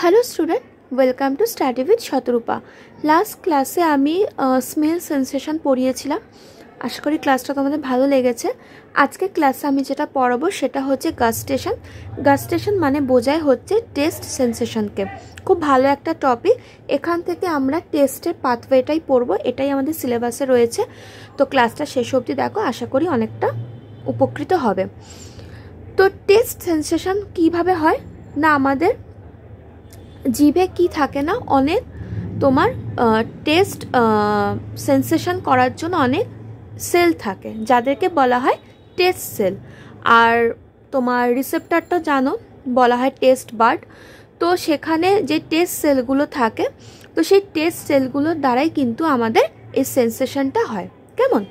Hello student, welcome to study with Shatarupa. Last ক্লাসে আমি smell sensation পড়িয়েছিলাম। আশা করি ক্লাসটা তোমাদের ভালো লেগেছে। আজকে ক্লাসে আমি যেটা পড়াবো সেটা হচ্ছে গাস্টেশন। গাস্টেশন মানে বোঝায় হচ্ছে টেস্ট সেন্সেশনকে। খুব ভালো একটা টপিক। এখান থেকে আমরা টেস্টের পাথওয়েটাই পড়বো, এটাই আমাদের সিলেবাসে রয়েছে। তো ক্লাসটা শেষ অবধি দেখো, আশা করি অনেকটা উপকৃত হবে। তো টেস্ট সেন্সেশন কিভাবে হয় না, আমাদের জিভে কি থাকে না, অনেক তোমার টেস্ট সেন্সেশন করার জন্য অনেক সেল থাকে, যাদেরকে বলা হয় টেস্ট সেল। আর তোমার রিসেপ্টরটা জানো, বলা হয় টেস্ট বাড। তো সেখানে যে টেস্ট সেলগুলো থাকে, তো সেই টেস্ট সেলগুলোর দ্বারাই কিন্তু আমাদের এই সেন্সেশনটা হয়। কেমন?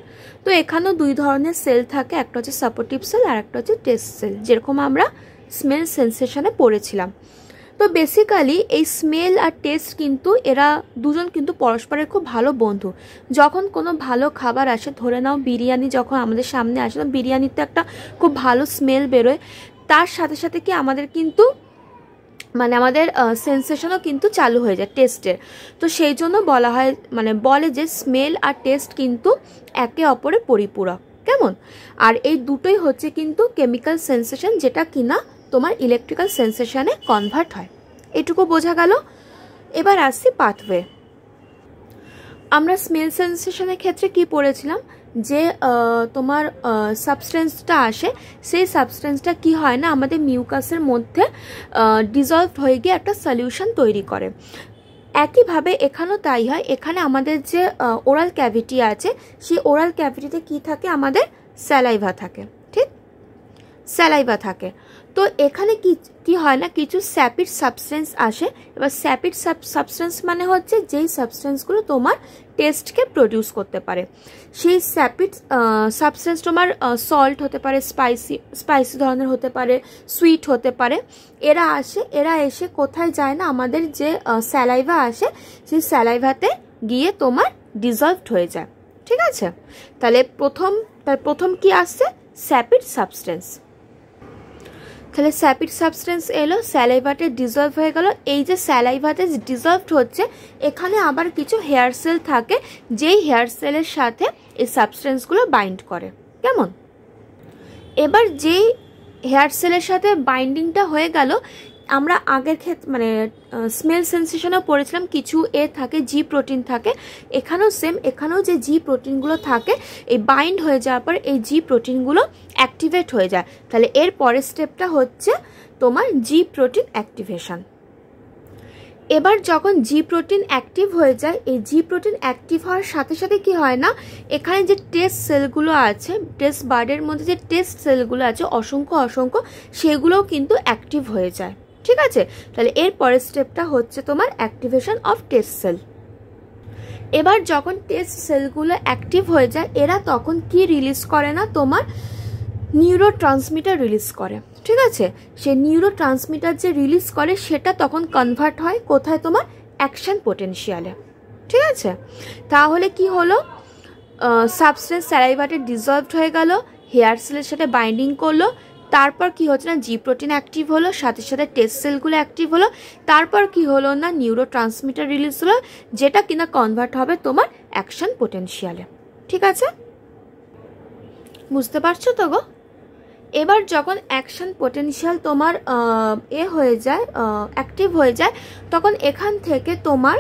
তো এখানেও দুই ধরনের সেল থাকে, একটা হচ্ছে সাপোর্টিভ সেল আর একটা হচ্ছে টেস্ট সেল, যেরকম আমরা স্মেল সেন্সেশনে পড়েছিলাম। তো বেসিক্যালি এই স্মেল আর টেস্ট কিন্তু এরা দুজন কিন্তু পরস্পরের খুব ভালো বন্ধু। যখন কোনো ভালো খাবার আসে, ধরে নাও বিরিয়ানি যখন আমাদের সামনে আসে, তো বিরিয়ানিতে একটা খুব ভালো স্মেল বেরোয়, তার সাথে সাথে কি আমাদের কিন্তু মানে আমাদের সেন্সেশনও কিন্তু চালু হয়ে যায় টেস্টের। তো সেই জন্য বলা হয়, মানে বলে যে স্মেল আর টেস্ট কিন্তু একে অপরের পরিপূরক। কেমন? আর এই দুটোই হচ্ছে কিন্তু কেমিক্যাল সেন্সেশন, যেটা কিনা তোমার ইলেকট্রিক্যাল সেন্সেশনে কনভার্ট হয়। এটুকু বোঝা গেল। এবার আসছি পাথওয়ে। আমরা স্মেল সেন্সেশনের ক্ষেত্রে কি পড়েছিলাম, যে তোমার সাবস্টেন্সটা আসে, সেই সাবস্টেন্সটা কি হয় না, আমাদের মিউকাসের মধ্যে ডিজলভ হয়ে গিয়ে একটা সলিউশন তৈরি করে। একইভাবে এখানেও তাই হয়। এখানে আমাদের যে ওরাল ক্যাভিটি আছে, সেই ওরাল ক্যাভিটিতে কি থাকে, আমাদের স্যালাইভা থাকে। ঠিক, স্যালাইভা থাকে। তো এখানে কি হয় না, কিছু স্যাপিড সাবস্টেন্স আসে। এবার স্যাপিড সাবস্টেন্স মানে হচ্ছে যেই সাবস্টেন্সগুলো তোমার টেস্টকে প্রডিউস করতে পারে। সেই স্যাপিড সাবস্টেন্স তোমার সল্ট হতে পারে, স্পাইসি ধরনের হতে পারে, সুইট হতে পারে। এরা এসে কোথায় যায় না, আমাদের যে স্যালাইভা আসে, সেই স্যালাইভাতে গিয়ে তোমার ডিজলভড হয়ে যায়। ঠিক আছে? তাহলে প্রথম কি আসছে, স্যাপিড সাবস্টেন্স। তাহলে স্যাপিড সাবস্টেন্স এলো, স্যালাইভাতে ডিজলভ হয়ে গেল। এই যে স্যালাইভাতে ডিজলভড হচ্ছে, এখানে আবার কিছু হেয়ার সেল থাকে, যেই হেয়ার সেলের সাথে এই সাবস্টেন্সগুলো বাইন্ড করে। কেমন? এবার যেই হেয়ার সেলের সাথে বাইন্ডিংটা হয়ে গেল, আমরা আগের ক্ষেত্রে মানে স্মেল সেন্সেশনেও পড়েছিলাম, কিছু থাকে, জি প্রোটিন থাকে। এখানেও সেম, এখানেও যে জি প্রোটিনগুলো থাকে, এই বাইন্ড হয়ে যাওয়ার পর এই জি প্রোটিনগুলো অ্যাক্টিভেট হয়ে যায়। তাহলে এর পরের স্টেপটা হচ্ছে তোমার জি প্রোটিন অ্যাক্টিভেশন। এবার যখন জি প্রোটিন অ্যাক্টিভ হয়ে যায়, এই জি প্রোটিন অ্যাক্টিভ হওয়ার সাথে সাথে কি হয় না, এখানে যে টেস্ট সেলগুলো আছে, টেস্ট বার্ডের মধ্যে যে টেস্ট সেলগুলো আছে অসংখ্য, সেগুলোও কিন্তু অ্যাক্টিভ হয়ে যায়। ঠিক আছে? তাহলে এর পরের স্টেপটা হচ্ছে তোমার অ্যাক্টিভেশন অফ টেস্ট সেল। এবার যখন টেস্ট সেলগুলো অ্যাক্টিভ হয়ে যায়, এরা তখন কি রিলিজ করে না, তোমার নিউরো ট্রান্সমিটার রিলিজ করে। ঠিক আছে? সেই নিউরো ট্রান্সমিটার যে রিলিজ করে, সেটা তখন কনভার্ট হয় কোথায়, তোমার অ্যাকশন পোটেনশিয়ালে। ঠিক আছে? তাহলে কি হলো, সাবস্টেন্স স্যালাইভাতে ডিজলভড হয়ে গেল, হেয়ার সেলের সাথে বাইন্ডিং করলো, তারপর কি হচ্ছে না, জি প্রোটিন অ্যাক্টিভ হলো, সাথে সাথে টেস্ট সেলগুলো অ্যাক্টিভ হলো, তারপর কি হলো না, নিউরো ট্রান্সমিটার রিলিজ হলো, যেটা কিনা কনভার্ট হবে তোমার অ্যাকশন পোটেনশিয়ালে। ঠিক আছে? বুঝতে পারছো তো গো? এবার যখন অ্যাকশন পোটেনশিয়াল তোমার হয়ে যায়, অ্যাক্টিভ হয়ে যায়, তখন এখান থেকে তোমার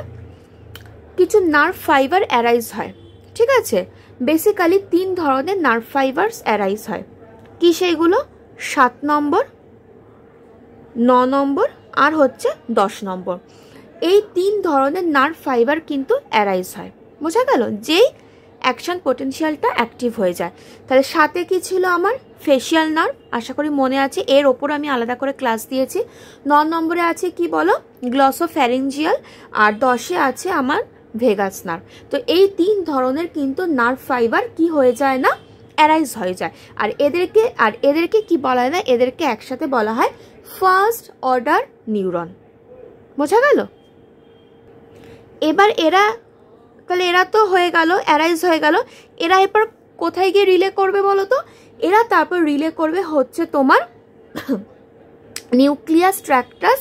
কিছু নার্ভ ফাইবার অ্যারাইজ হয়। ঠিক আছে? বেসিক্যালি 3 ধরনের নার্ভ ফাইবারস অ্যারাইজ হয়। কি সেইগুলো? 7 নম্বর, 9 নম্বর আর হচ্ছে 10 নম্বর। এই 3 ধরনের নার্ভ ফাইবার কিন্তু অ্যারাইজ হয়। বোঝা গেল? যেই অ্যাকশন পোটেনশিয়ালটা অ্যাক্টিভ হয়ে যায়। তাহলে সাথে কি ছিল আমার, ফেশিয়াল নার্ভ, আশা করি মনে আছে, এর ওপর আমি আলাদা করে ক্লাস দিয়েছি। 9 নম্বরে আছে কি বলো, গ্লসোফ্যারিঞ্জিয়াল, আর 10-এ আছে আমার ভেগাস নার্ভ। তো এই 3 ধরনের কিন্তু নার্ভ ফাইবার কি হয়ে যায় না, অ্যারাইজ হয়ে যায়। আর এদেরকে কি বলা হয় না, এদেরকে একসাথে বলা হয় ফার্স্ট অর্ডার নিউরন। বোঝা গেল? এবার এরা তো হয়ে গেল, অ্যারাইজ হয়ে গেল। এরা এরপর কোথায় গিয়ে রিলে করবে বলো তো? এরা তারপর রিলে করবে হচ্ছে তোমার নিউক্লিয়াস ট্র্যাক্টাস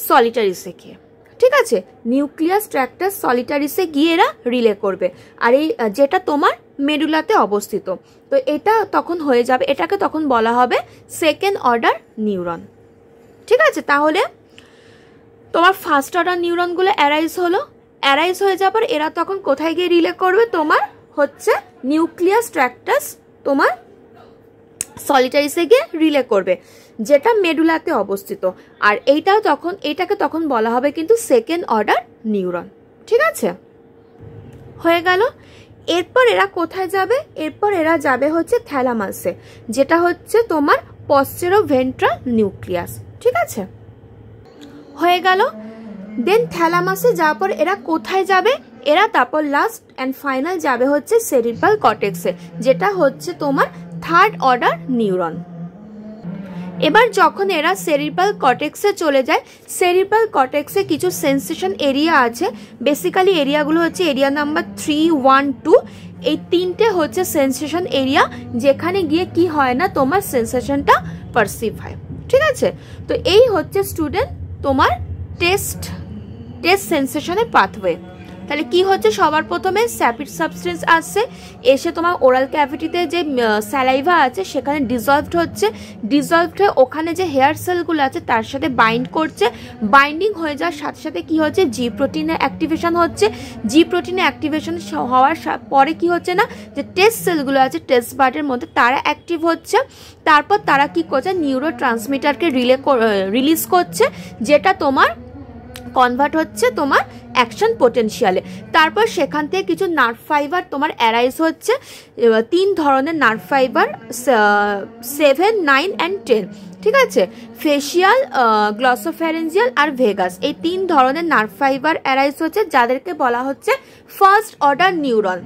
সলিটারিসে গিয়ে, ঠিক আছে, নিউক্লিয়াস ট্র্যাক্টাস সলিটারিসে গিয়ে এরা রিলে করবে। আর এই যেটা তোমার মেডুলাতে অবস্থিত, তো এটা তখন হয়ে যাবে, এটাকে তখন বলা হবে সেকেন্ড অর্ডার নিউরন, ঠিক আছে। তাহলে তোমার ফার্স্ট অর্ডার নিউরনগুলো অ্যারাইজ হলো, অ্যারাইজ হয়ে যাবার এরা তখন কোথায় গিয়ে রিলে করবে, তোমার হচ্ছে নিউক্লিয়াস ট্র্যাক্টাস তোমার সলিটারিসে গিয়ে রিলে করবে, যেটা মেডুলাতে অবস্থিত। আর এইটাও তখন, এটাকে তখন বলা হবে কিন্তু সেকেন্ড অর্ডার নিউরন, ঠিক আছে, হয়ে গেল। এরপর এরা কোথায় যাবে, এরপর এরা যাবে হচ্ছে থ্যালামাসে, যেটা হচ্ছে তোমার পশ্চেরোভেন্ট্রাল নিউক্লিয়াস, ঠিক আছে, হয়ে গেল। দেন থ্যালামাসে যাওয়ার পর এরা কোথায় যাবে, এরা তারপর লাস্ট অ্যান্ড ফাইনাল যাবে হচ্ছে সেরিব্রাল কর্টেক্সে, যেটা হচ্ছে তোমার থার্ড অর্ডার নিউরন। এবার যখন এরা সেরিব্রাল কর্টেক্সে চলে যায়, সেরিব্রাল কর্টেক্সে কিছু সেন্সেশন এরিয়া আছে, বেসিক্যালি এরিয়াগুলো হচ্ছে এরিয়া নাম্বার 3, 1, 2, এই তিনটে হচ্ছে সেন্সেশন এরিয়া, যেখানে গিয়ে কি হয় না, তোমার সেন্সেশনটা পারসিভ হয়, ঠিক আছে। তো এই হচ্ছে স্টুডেন্ট তোমার টেস্ট সেন্সেশনের পাথওয়ে। তাহলে কি হচ্ছে, সবার প্রথমে স্যাপিড সাবস্টেন্স আসছে, এসে তোমার ওরাল ক্যাভিটিতে যে স্যালাইভা আছে সেখানে ডিজলভড হচ্ছে, ডিজলভড হয়ে ওখানে যে হেয়ার সেলগুলো আছে তার সাথে বাইন্ড করছে, বাইন্ডিং হয়ে যাওয়ার সাথে সাথে কি হচ্ছে, জি প্রোটিনের অ্যাক্টিভেশন হচ্ছে, জি প্রোটিনের অ্যাক্টিভেশন হওয়ার পরে কি হচ্ছে না, যে টেস্ট সেলগুলো আছে টেস্ট বার্ডের মধ্যে তারা অ্যাক্টিভ হচ্ছে, তারপর তারা কি করছে, নিউরো ট্রান্সমিটারকে রিলিজ করছে, যেটা তোমার কনভার্ট হচ্ছে তোমার অ্যাকশন পোটেনশিয়ালে। তারপর সেখান থেকে কিছু নার্ভ ফাইবার তোমার অ্যারাইজ হচ্ছে, 3 ধরনের নার্ভ ফাইবার, 7, 9 and 10, ঠিক আছে, ফেশিয়াল, গ্লসোফ্যারেঞ্জিয়াল আর ভেগাস, এই 3 ধরনের নার্ভ ফাইবার অ্যারাইজ হচ্ছে, যাদেরকে বলা হচ্ছে ফার্স্ট অর্ডার নিউরন।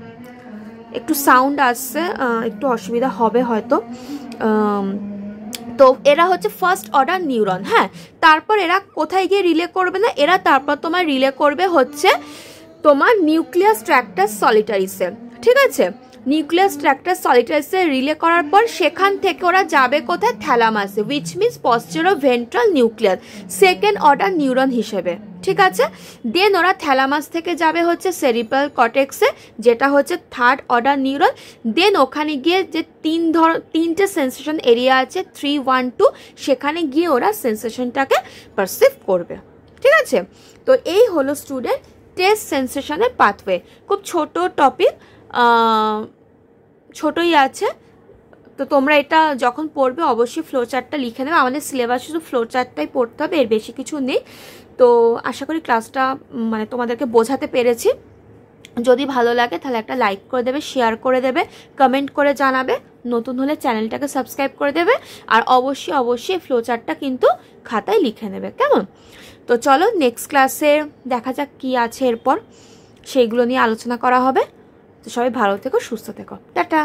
একটু সাউন্ড আসছে, একটু অসুবিধা হবে হয়তো, তো এরা হচ্ছে ফার্স্ট অর্ডার নিউরন। হ্যাঁ, তারপর এরা কোথায় গিয়ে রিলে করবে না, এরা তারপর তোমার রিলে করবে হচ্ছে তোমার নিউক্লিয়াস ট্র্যাক্টাস সলিটারিসে, ঠিক আছে, নিউক্লিয়াস ট্র্যাক্টাস সলিটারিসে রিলে করার পর সেখান থেকে ওরা যাবে কোথায়, থ্যালামাসে, which means posteroventral nucleus, second order neuron হিসেবে, ঠিক আছে। দেন ওরা থ্যালামাস থেকে যাবে হচ্ছে সেরিব্রাল কর্টেক্সে, যেটা হচ্ছে থার্ড অর্ডার নিউরন। দেন ওখানে গিয়ে যে তিনটে সেন্সেশন এরিয়া আছে 3, 1, 2, সেখানে গিয়ে ওরা সেন্সেশনটাকে পারসিভ করবে, ঠিক আছে। তো এই হলো স্টুডেন্ট টেস্ট সেন্সেশনের পাথওয়ে। খুব ছোট টপিক, ছোটই আছে, তো তোমরা এটা যখন পড়বে অবশ্যই ফ্লো চার্টটা লিখে নেবে। আমাদের সিলেবাস শুধু ফ্লো চার্টটাই পড়তে হবে, এর বেশি কিছু নেই। তো আশা করি ক্লাসটা মানে তোমাদেরকে বোঝাতে পেরেছি। যদি ভালো লাগে তাহলে একটা লাইক করে দেবে, শেয়ার করে দেবে, কমেন্ট করে জানাবে, নতুন হলে চ্যানেলটাকে সাবস্ক্রাইব করে দেবে, আর অবশ্যই ফ্লো চার্টটা কিন্তু খাতায় লিখে নেবে, কেমন? তো চলো নেক্সট ক্লাসে দেখা যাক কি আছে এরপর, সেইগুলো নিয়ে আলোচনা করা হবে। তো সবাই ভালো থেকো, সুস্থ থেকো, টাটা।